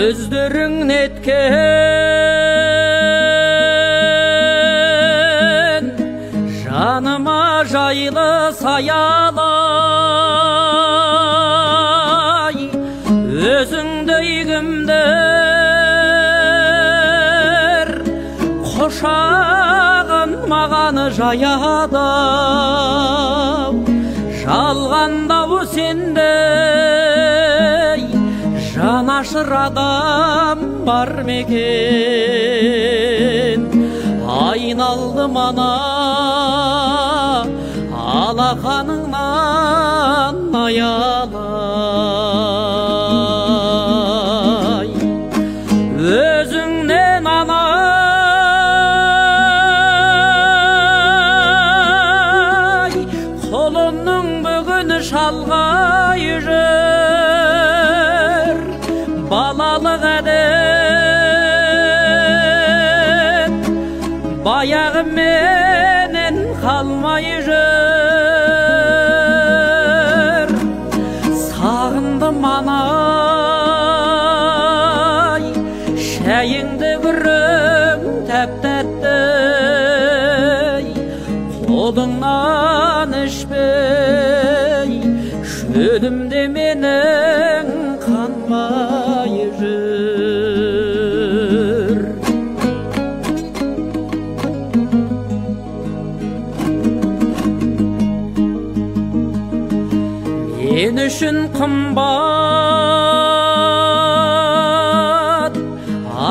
көздерің неткен жаныма жайлы саялай өзіңдей кімдер құшағын маған жаяды жалғандау сендей жанашыр адам бар ма екен айналдым ана алақаныңнан аялай өзіңнен анай қолымның бүгін шалғай жүр балалық әдет баяғы менен қалмай жүр сағындым анай шәйіңді күрім тәп-тәтті қолыңнан ішпей шөлімде менің қанбай жүр мен үшін қымбат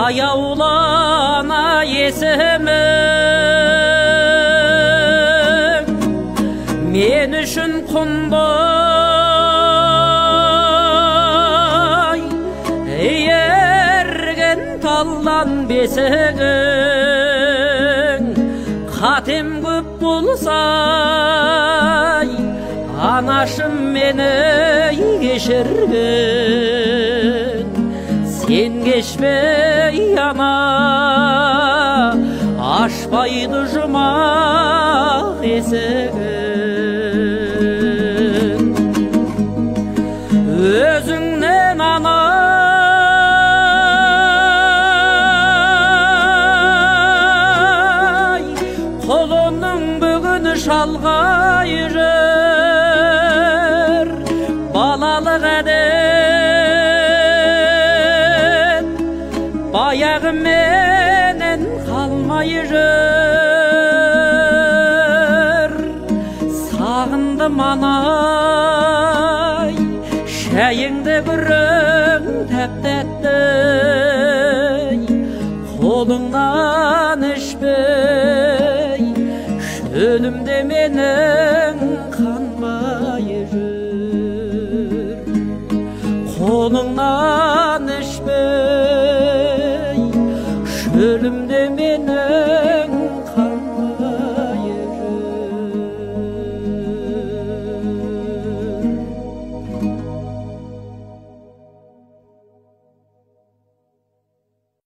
аяулана есімің мен үшін құндай ерген талдан бесігің қатем көп болса анашым мені кешіргін сен кешпей ана ашпайды жұмақ есігін өзіңнен анай қолымның бүгін шалғай жүр балалық әдет баяғы менен қалмай жүр сағындым анай шәйіңді күрің тәп-тәтті қолыңнан ішпей шөлімде менің қанбай